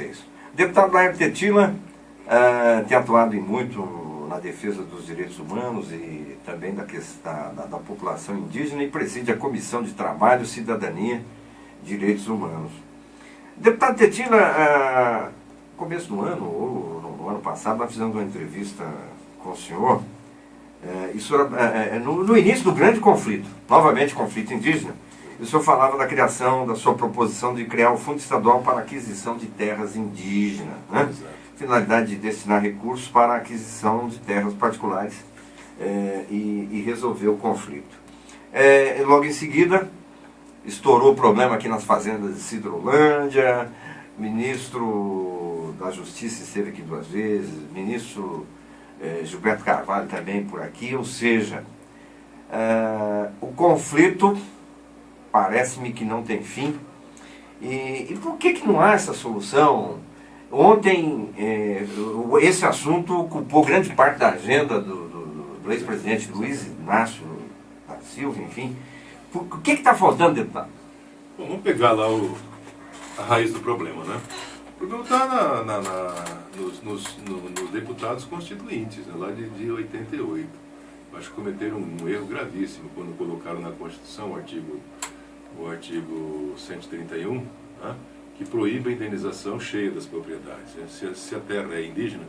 O deputado Laerte Tetila tem atuado em muito na defesa dos direitos humanos e também da população indígena e preside a Comissão de Trabalho, Cidadania e Direitos Humanos. Deputado Tetila, no começo do ano, ou no ano passado, nós fizemos uma entrevista com o senhor, no início do grande conflito, novamente conflito indígena. O senhor falava da criação, da sua proposição de criar o Fundo Estadual para Aquisição de Terras Indígenas, né? Finalidade de destinar recursos para a aquisição de terras particulares e resolver o conflito. Logo em seguida, estourou o problema aqui nas fazendas de Sidrolândia, ministro da Justiça esteve aqui 2 vezes, ministro Gilberto Carvalho também por aqui, ou seja, o conflito parece-me que não tem fim. E por que não há essa solução? Ontem, esse assunto ocupou grande parte da agenda do ex-presidente Luiz Inácio da Silva, enfim. O que está faltando, deputado? Bom, vamos pegar lá a raiz do problema, né? O problema está nos deputados constituintes, né, lá de 88. Acho que cometeram um erro gravíssimo quando colocaram na Constituição o artigo 131, né, que proíbe a indenização cheia das propriedades. Se a terra é indígena,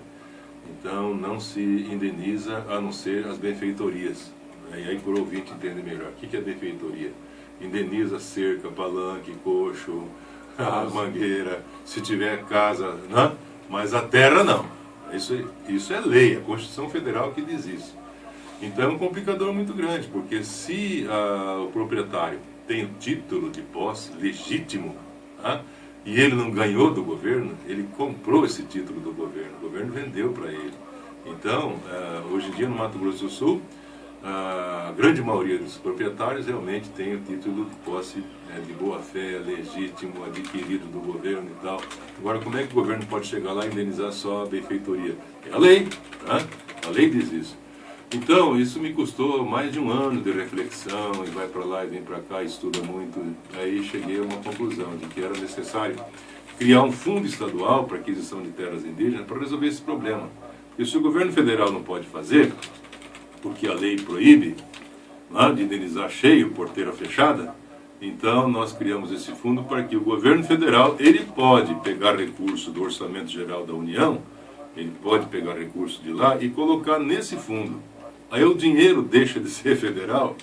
então não se indeniza a não ser as benfeitorias. Né, e aí, por ouvinte, entender melhor. O que é benfeitoria? Indeniza cerca, palanque, coxo, mangueira, se tiver casa, né? Mas a terra não. Isso é lei, a Constituição Federal que diz isso. Então é um complicador muito grande, porque se o proprietário tem o título de posse legítimo, né, e ele não ganhou do governo, ele comprou esse título do governo, o governo vendeu para ele. Então, hoje em dia no Mato Grosso do Sul, a grande maioria dos proprietários realmente tem o título de posse de boa-fé, legítimo, adquirido do governo e tal. Agora, como é que o governo pode chegar lá e indenizar só a benfeitoria? É a lei, né? A lei diz isso. Então, isso me custou mais de 1 ano de reflexão, e vai para lá e vem para cá, estuda muito. Aí cheguei a uma conclusão de que era necessário criar um fundo estadual para aquisição de terras indígenas para resolver esse problema. Porque se o governo federal não pode fazer, porque a lei proíbe, né, de indenizar cheio, porteira fechada, então nós criamos esse fundo para que o governo federal, ele pode pegar recurso do Orçamento Geral da União, ele pode pegar recurso de lá e colocar nesse fundo. Aí o dinheiro deixa de ser federal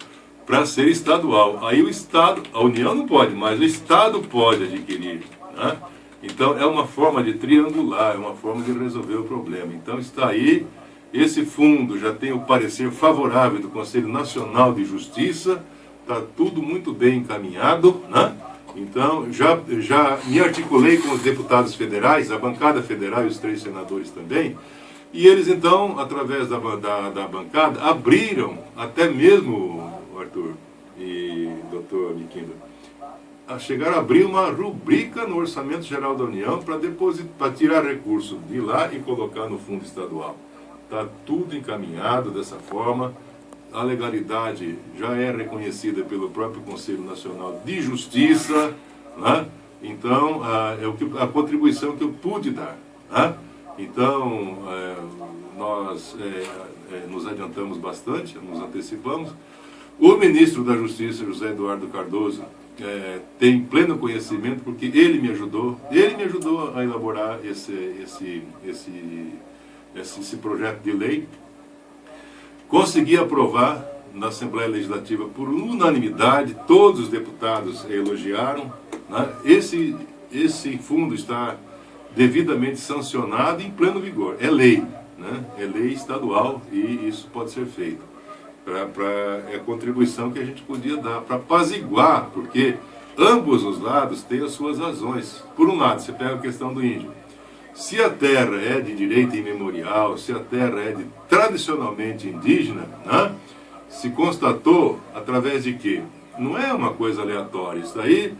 para ser estadual. Aí o Estado, a União não pode, mas o Estado pode adquirir, né? Então é uma forma de triangular, é uma forma de resolver o problema. Então está aí, esse fundo já tem o parecer favorável do Conselho Nacional de Justiça, está tudo muito bem encaminhado, né? Então já me articulei com os deputados federais, a bancada federal e os 3 senadores também, e eles então, através da bancada, abriram, até mesmo, Arthur e doutor Miquindo, chegaram a abrir uma rubrica no Orçamento Geral da União para tirar recurso de lá e colocar no fundo estadual. Está tudo encaminhado dessa forma, a legalidade já é reconhecida pelo próprio Conselho Nacional de Justiça, né? Então, a contribuição que eu pude dar, né? Então, nós nos adiantamos bastante, nos antecipamos. O ministro da Justiça, José Eduardo Cardoso, tem pleno conhecimento, porque ele me ajudou a elaborar esse projeto de lei. Consegui aprovar na Assembleia Legislativa por unanimidade, todos os deputados elogiaram, né? Esse fundo está devidamente sancionado e em pleno vigor. É lei, né? É lei estadual e isso pode ser feito. É a contribuição que a gente podia dar para apaziguar, porque ambos os lados têm as suas razões. Por um lado, você pega a questão do índio. Se a terra é de direito imemorial, se a terra é tradicionalmente indígena, né, se constatou através de quê? Não é uma coisa aleatória. Isso aí,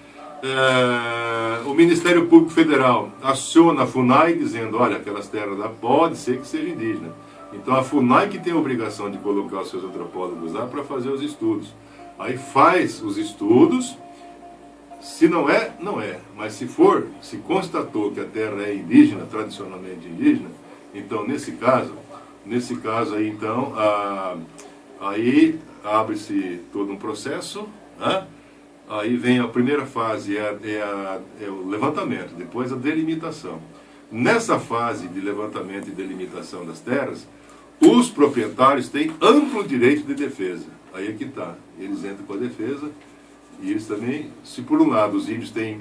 o Ministério Público Federal aciona a FUNAI dizendo, olha, aquelas terras lá pode ser que seja indígena. Então a FUNAI que tem a obrigação de colocar os seus antropólogos lá para fazer os estudos. Aí faz os estudos, Se não é, não é. Mas se for, se constatou que a terra é indígena, tradicionalmente indígena, então nesse caso aí então, aí abre-se todo um processo, né? Aí vem a primeira fase, é o levantamento, depois a delimitação. Nessa fase de levantamento e delimitação das terras, os proprietários têm amplo direito de defesa. Aí é que está. Eles entram com a defesa e eles também, se por um lado os índios têm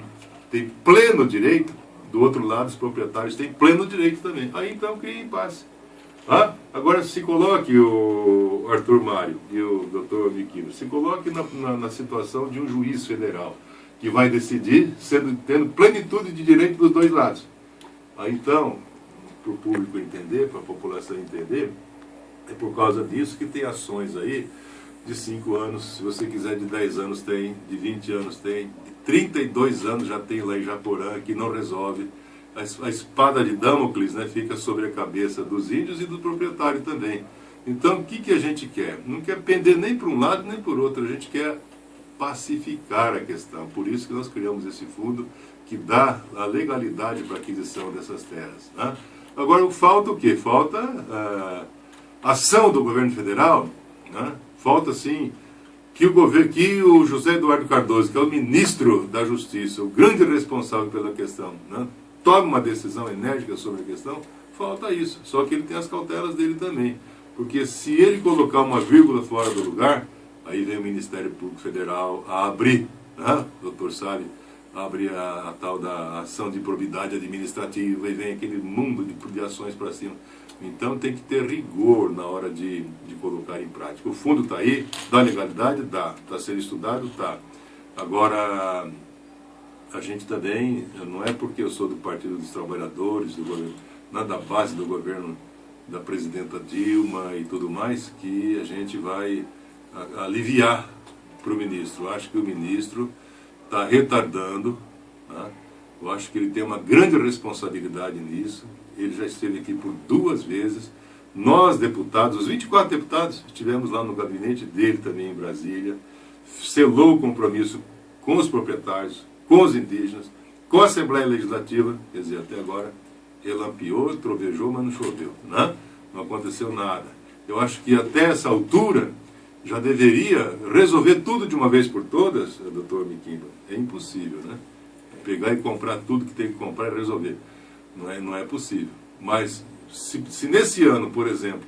pleno direito, do outro lado os proprietários têm pleno direito também. Aí então cria impasse. Agora se coloque o Arthur Mário e o Dr. Miquino, se coloque na situação de um juiz federal que vai decidir tendo plenitude de direito dos dois lados. Aí então, para o público entender, para a população entender, é por causa disso que tem ações aí de 5 anos, se você quiser de 10 anos tem, de 20 anos tem, de 32 anos já tem lá em Japorã, que não resolve. A espada de Damocles, né, fica sobre a cabeça dos índios e do proprietário também. Então, o que a gente quer? Não quer pender nem para um lado nem para o outro, a gente quer pacificar a questão. Por isso que nós criamos esse fundo que dá a legalidade para a aquisição dessas terras. Né? Agora, falta o quê? Falta ação do governo federal, né? Falta, sim, que o José Eduardo Cardoso, que é o ministro da Justiça, o grande responsável pela questão, né, tome uma decisão enérgica sobre a questão. Falta isso, só que ele tem as cautelas dele também, porque se ele colocar uma vírgula fora do lugar, aí vem o Ministério Público Federal a abrir, né, doutor sabe, abre a tal da ação de improbidade administrativa e vem aquele mundo de ações para cima. Então tem que ter rigor na hora de colocar em prática. O fundo está aí, dá legalidade? Dá. Está sendo estudado? Tá. Agora, a gente também, não é porque eu sou do Partido dos Trabalhadores, do governo, da base do governo da presidenta Dilma e tudo mais, que a gente vai aliviar para o ministro. Eu acho que o ministro está retardando, né? Eu acho que ele tem uma grande responsabilidade nisso. Ele já esteve aqui por 2 vezes. Nós, deputados, os 24 deputados, estivemos lá no gabinete dele também em Brasília, selou o compromisso com os proprietários, com os indígenas, com a Assembleia Legislativa, quer dizer, até agora relampeou, trovejou, mas não choveu, né? Não aconteceu nada. Eu acho que até essa altura já deveria resolver tudo de uma vez por todas, doutor Miquimba. É impossível, né? Pegar e comprar tudo que tem que comprar e resolver. Não é possível. Mas se nesse ano, por exemplo,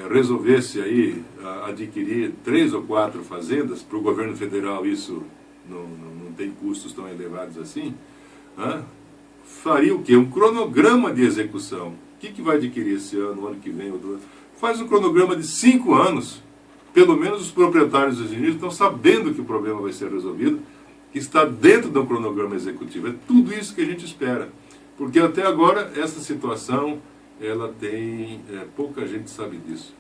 resolvesse aí adquirir 3 ou 4 fazendas, para o governo federal isso não tem custos tão elevados assim, né? Faria o quê? Um cronograma de execução. O que vai adquirir esse ano, o ano que vem, outro ano? Faz um cronograma de 5 anos. Pelo menos os proprietários dos indígenas estão sabendo que o problema vai ser resolvido, que está dentro do cronograma executivo. É tudo isso que a gente espera. Porque até agora, essa situação, ela tem... pouca gente sabe disso,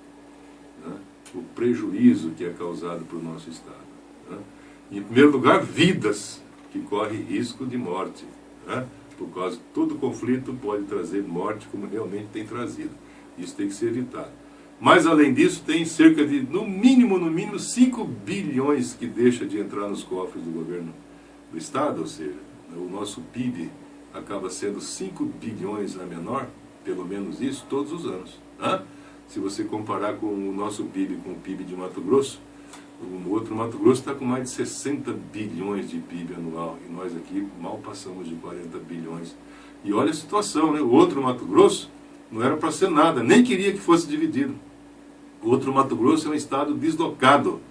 né? O prejuízo que é causado para o nosso Estado, né? Em primeiro lugar, vidas que correm risco de morte, né? Por causa de todo conflito pode trazer morte, como realmente tem trazido. Isso tem que ser evitado. Mas, além disso, tem cerca de, no mínimo, 5 bilhões que deixa de entrar nos cofres do governo do Estado, ou seja, o nosso PIB acaba sendo 5 bilhões a menor, pelo menos isso, todos os anos, né? Se você comparar com o nosso PIB com o PIB de Mato Grosso, o outro Mato Grosso está com mais de 60 bilhões de PIB anual, e nós aqui mal passamos de 40 bilhões. E olha a situação, né? O outro Mato Grosso não era para ser nada, nem queria que fosse dividido. O outro Mato Grosso é um estado deslocado,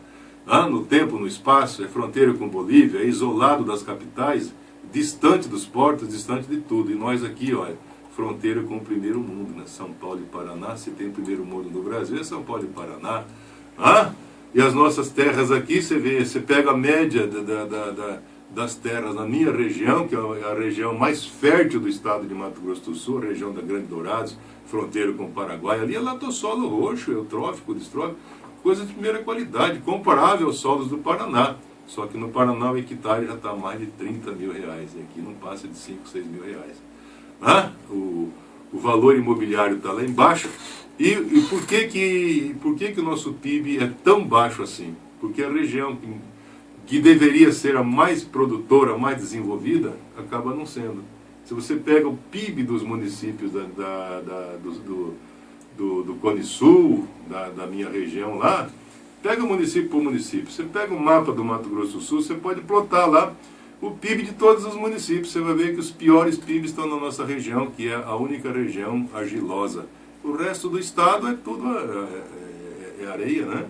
no tempo, no espaço, é fronteira com Bolívia, é isolado das capitais, distante dos portos, distante de tudo. E nós aqui, olha, fronteira com o primeiro mundo, né? São Paulo e Paraná, se tem primeiro mundo no Brasil, é São Paulo e Paraná. E as nossas terras aqui, você pega a média das terras na minha região, que é a região mais fértil do estado de Mato Grosso do Sul, a região da Grande Dourados, fronteira com o Paraguai, ali é latossolo roxo, eutrófico, distrófico, coisa de primeira qualidade, comparável aos solos do Paraná. Só que no Paraná o hectare já está mais de 30 mil reais, e aqui não passa de 5, 6 mil reais. O valor imobiliário está lá embaixo. E por que o nosso PIB é tão baixo assim? Porque a região que deveria ser a mais produtora, a mais desenvolvida, acaba não sendo. Se você pega o PIB dos municípios do Cone Sul, da minha região lá, pega município por município. Você pega o mapa do Mato Grosso do Sul, você pode plotar lá o PIB de todos os municípios. Você vai ver que os piores PIBs estão na nossa região, que é a única região argilosa. O resto do estado é tudo é areia, né?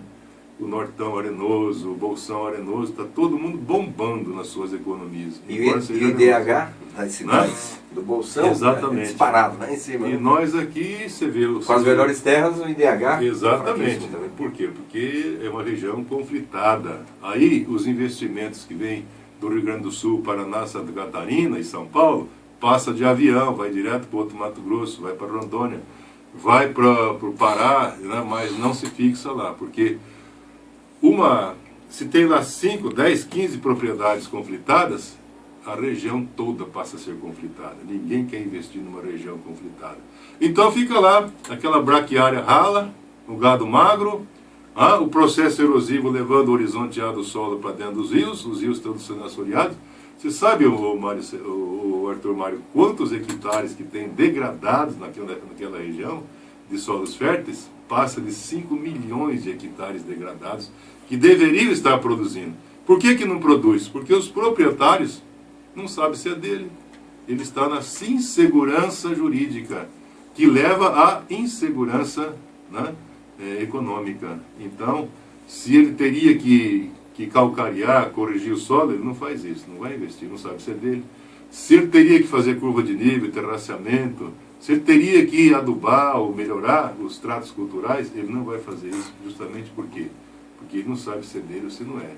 O Nortão arenoso, o Bolsão arenoso, está todo mundo bombando nas suas economias. E o IDH das cidades, do Bolsão, exatamente. Disparado lá em cima. E nós aqui, você vê... Com as melhores terras, o IDH... Exatamente. Por quê? Porque é uma região conflitada. Aí, os investimentos que vêm do Rio Grande do Sul, Paraná, Santa Catarina e São Paulo, passa de avião, vai direto para o outro Mato Grosso, vai para Rondônia, vai para o Pará, né, mas não se fixa lá, porque se tem lá 5, 10, 15 propriedades conflitadas, a região toda passa a ser conflitada. Ninguém quer investir numa região conflitada. Então fica lá aquela braquiária rala, o gado magro, o processo erosivo levando o horizonteado do solo para dentro dos rios, os rios todos sendo assoreados. Você sabe, o Arthur Mário, quantos hectares que tem degradados naquela região de solos férteis? Passa de 5 milhões de hectares degradados que deveriam estar produzindo. Por que não produz? Porque os proprietários não sabem se é dele. Ele está na insegurança jurídica, que leva à insegurança, né, econômica. Então, se ele teria que calcarear, corrigir o solo, ele não faz isso, não vai investir, não sabe se é dele. Se ele teria que fazer curva de nível, terraceamento, se ele teria que adubar ou melhorar os tratos culturais, ele não vai fazer isso, justamente por quê? Porque ele não sabe se é dele ou se não é.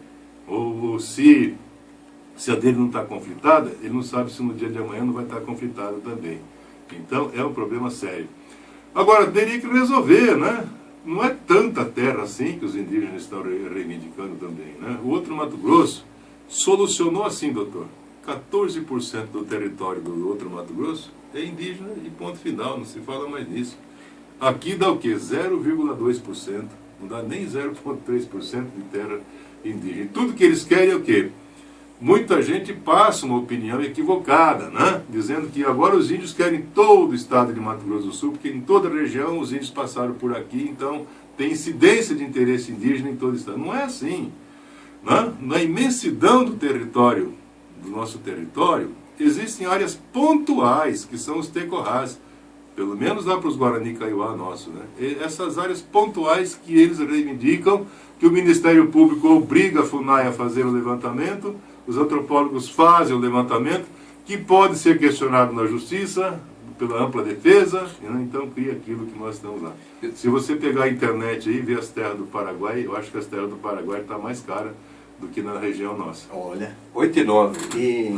Ou se a dele não está conflitada, ele não sabe se no dia de amanhã não vai estar conflitada também. Então, é um problema sério. Agora, teria que resolver, né? Não é tanta terra assim que os indígenas estão reivindicando também, né? O outro Mato Grosso solucionou assim, doutor. 14% do território do outro Mato Grosso é indígena e ponto final, não se fala mais nisso. Aqui dá o quê? 0,2%, não dá nem 0,3% de terra indígena. Tudo que eles querem é o quê? Muita gente passa uma opinião equivocada, né? Dizendo que agora os índios querem todo o estado de Mato Grosso do Sul, porque em toda a região os índios passaram por aqui, então tem incidência de interesse indígena em todo o estado. Não é assim, né? Na imensidão do território, do nosso território, existem áreas pontuais, que são os tecorrás, pelo menos lá para os Guarani Kaiowá nosso, né? E essas áreas pontuais que eles reivindicam, que o Ministério Público obriga a FUNAI a fazer o levantamento, os antropólogos fazem o levantamento, que pode ser questionado na justiça, pela ampla defesa, né? Então cria aquilo que nós estamos lá. Se você pegar a internet aí e ver as terras do Paraguai, eu acho que as terras do Paraguai estão mais caras do que na região nossa. Olha, 8 e 9.